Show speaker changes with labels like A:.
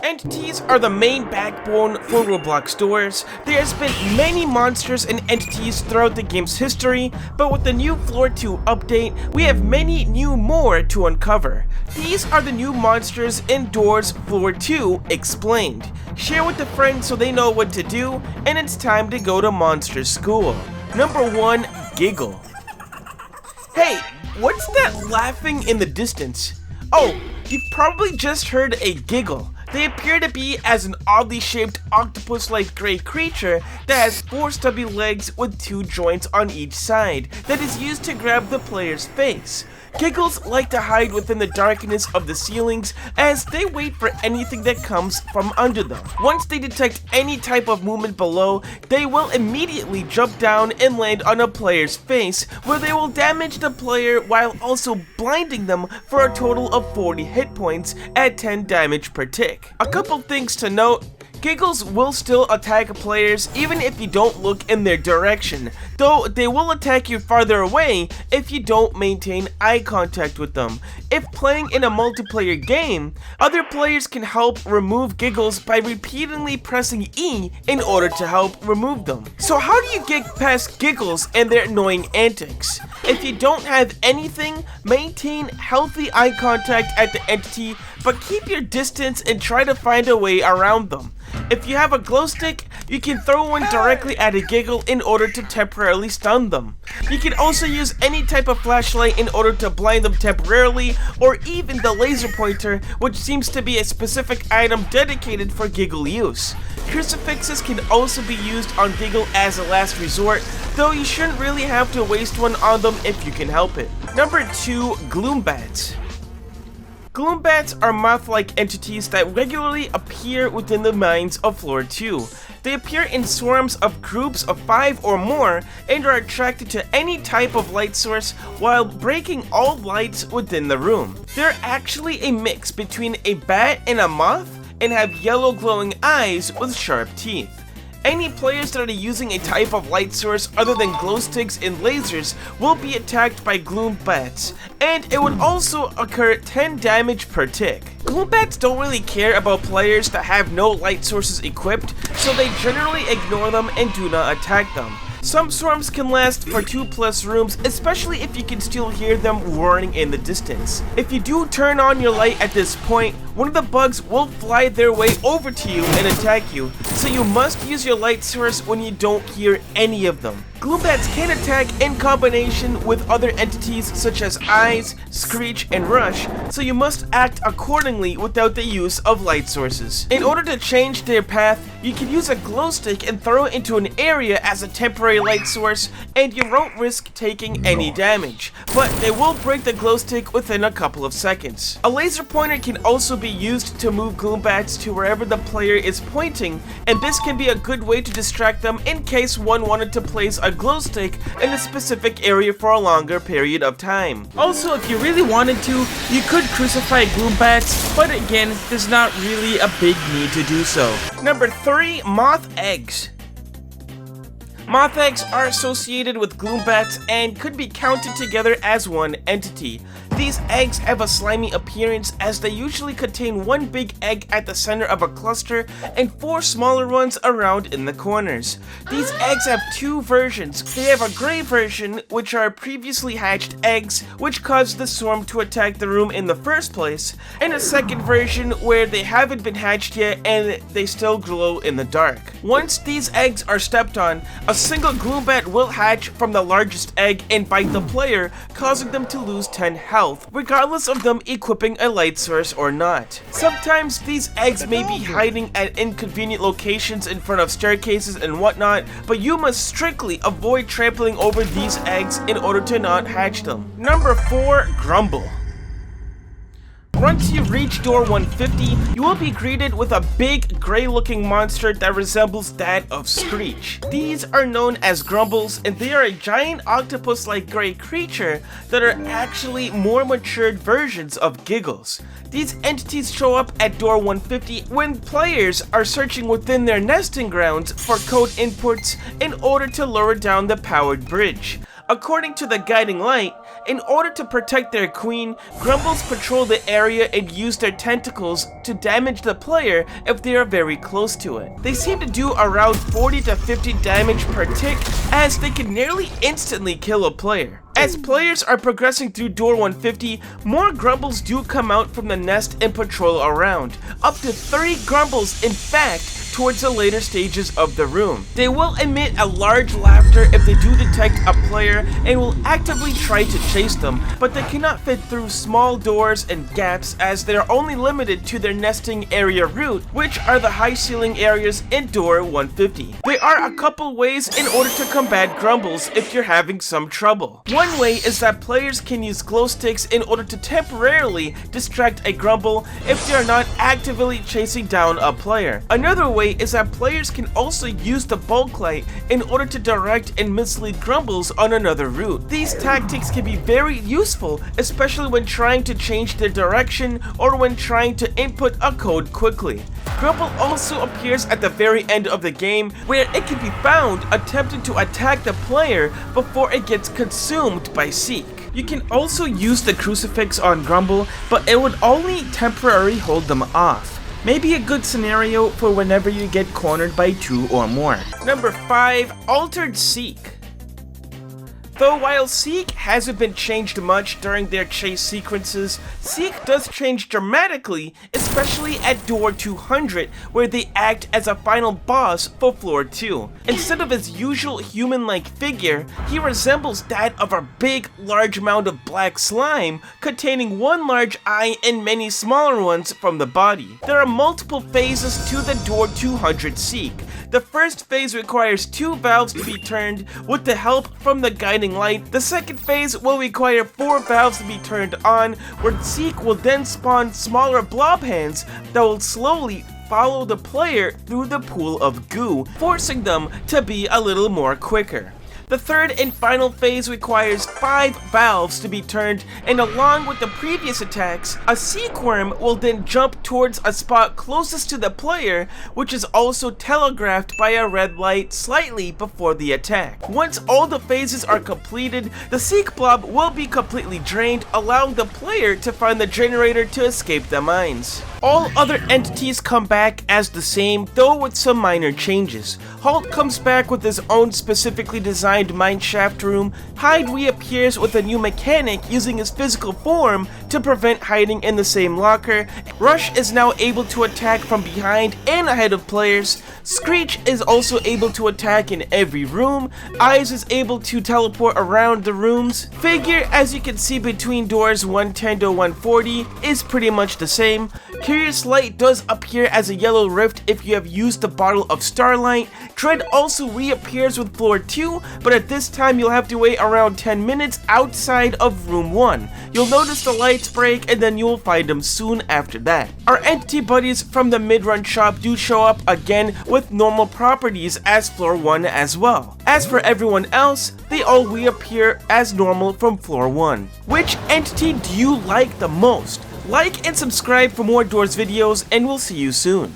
A: Entities are the main backbone for Roblox stores. There has been many monsters and entities throughout the game's history, but with the new Floor 2 update, we have many new more to uncover. These are the new monsters in Doors Floor 2 Explained. Share with a friend so they know what to do, and it's time to go to monster school. Number 1, Giggle. Hey, what's that laughing in the distance? Oh, you've probably just heard a giggle. They appear to be as an oddly shaped octopus-like gray creature that has 4 stubby legs with 2 joints on each side that is used to grab the player's face. Giggles like to hide within the darkness of the ceilings as they wait for anything that comes from under them. Once they detect any type of movement below, they will immediately jump down and land on a player's face, where they will damage the player while also blinding them for a total of 40 hit points at 10 damage per tick. A couple things to note. Giggles will still attack players even if you don't look in their direction, though they will attack you farther away if you don't maintain eye contact with them. If playing in a multiplayer game, other players can help remove Giggles by repeatedly pressing E in order to help remove them. So how do you get past Giggles and their annoying antics? If you don't have anything, maintain healthy eye contact at the entity, but keep your distance and try to find a way around them. If you have a glow stick, you can throw one directly at a Giggle in order to temporarily stun them. You can also use any type of flashlight in order to blind them temporarily, or even the laser pointer, which seems to be a specific item dedicated for Giggle use. Crucifixes can also be used on Giggle as a last resort, though you shouldn't really have to waste one on them if you can help it. Number 2, Gloombats. Gloombats are moth-like entities that regularly appear within the mines of Floor 2. They appear in swarms of groups of 5 or more and are attracted to any type of light source while breaking all lights within the room. They're actually a mix between a bat and a moth and have yellow glowing eyes with sharp teeth. Any players that are using a type of light source other than glow sticks and lasers will be attacked by Gloombats, and it would also occur 10 damage per tick. Gloombats don't really care about players that have no light sources equipped, so they generally ignore them and do not attack them. Some swarms can last for 2+ rooms, especially if you can still hear them roaring in the distance. If you do turn on your light at this point, one of the bugs will fly their way over to you and attack you, so you must use your light source when you don't hear any of them. Gloombats can attack in combination with other entities such as Eyes, Screech, and Rush, so you must act accordingly without the use of light sources. In order to change their path, you can use a glow stick and throw it into an area as a temporary light source, and you won't risk taking any damage, but they will break the glow stick within a couple of seconds. A laser pointer can also be used to move Gloombats to wherever the player is pointing, and this can be a good way to distract them in case one wanted to place a glow stick in a specific area for a longer period of time. Also, if you really wanted to, you could crucify Gloombats, but again, there's not really a big need to do so. Number 3, Moth Eggs. Moth Eggs are associated with Gloombats and could be counted together as one entity. These eggs have a slimy appearance as they usually contain one big egg at the center of a cluster and 4 smaller ones around in the corners. These eggs have 2 versions. They have a gray version, which are previously hatched eggs, which caused the swarm to attack the room in the first place, and a second version where they haven't been hatched yet and they still glow in the dark. Once these eggs are stepped on, a single Gloombat will hatch from the largest egg and bite the player, causing them to lose 10 health, regardless of them equipping a light source or not. Sometimes these eggs may be hiding at inconvenient locations in front of staircases and whatnot, but you must strictly avoid trampling over these eggs in order to not hatch them. Number 4, Grumble. Once you reach door 150, you will be greeted with a big gray-looking monster that resembles that of Screech. These are known as Grumbles, and they are a giant octopus-like gray creature that are actually more matured versions of Giggles. These entities show up at door 150 when players are searching within their nesting grounds for code inputs in order to lower down the powered bridge. According to the guiding light, in order to protect their queen, Grumbles patrol the area and use their tentacles to damage the player if they are very close to it. They seem to do around 40 to 50 damage per tick, as they can nearly instantly kill a player. As players are progressing through door 150, more Grumbles do come out from the nest and patrol around. Up to 30 Grumbles, in fact, towards the later stages of the room. They will emit a large laughter if they do detect a player and will actively try to chase them, but they cannot fit through small doors and gaps as they are only limited to their nesting area route, which are the high ceiling areas in door 150. There are a couple ways in order to combat Grumbles if you're having some trouble. One way is that players can use glow sticks in order to temporarily distract a Grumble if they are not actively chasing down a player. Another way is that players can also use the bulk light in order to direct and mislead Grumbles on another route. These tactics can be very useful, especially when trying to change their direction or when trying to input a code quickly. Grumble also appears at the very end of the game, where it can be found attempting to attack the player before it gets consumed by Seek. You can also use the crucifix on Grumble, but it would only temporarily hold them off. Maybe a good scenario for whenever you get cornered by 2 or more. Number 5. Altered Seek. Though while Seek hasn't been changed much during their chase sequences, Seek does change dramatically, especially at door 200, where they act as a final boss for floor 2. Instead of his usual human-like figure, he resembles that of a big, large mound of black slime, containing one large eye and many smaller ones from the body. There are multiple phases to the door 200 Seek. The first phase requires 2 valves to be turned with the help from the guiding light. The second phase will require 4 valves to be turned on, where Seek will then spawn smaller blob hands that will slowly follow the player through the pool of goo, forcing them to be a little more quicker. The third and final phase requires 5 valves to be turned, and along with the previous attacks, a Seek worm will then jump towards a spot closest to the player, which is also telegraphed by a red light slightly before the attack. Once all the phases are completed, the Seek blob will be completely drained, allowing the player to find the generator to escape the mines. All other entities come back as the same, though with some minor changes. Halt comes back with his own specifically designed mineshaft room. Hyde reappears with a new mechanic using his physical form to prevent hiding in the same locker. Rush is now able to attack from behind and ahead of players. Screech is also able to attack in every room. Eyes is able to teleport around the rooms. Figure, as you can see between doors 110 to 140, is pretty much the same. Curious Light does appear as a yellow rift if you have used the bottle of Starlight. Dread also reappears with floor 2, but at this time you'll have to wait around 10 minutes outside of room 1. You'll notice the lights break and then you'll find them soon after that. Our entity buddies from the mid-run shop do show up again with normal properties as floor 1 as well. As for everyone else, they all reappear as normal from floor 1. Which entity do you like the most? Like and subscribe for more Doors videos, and we'll see you soon.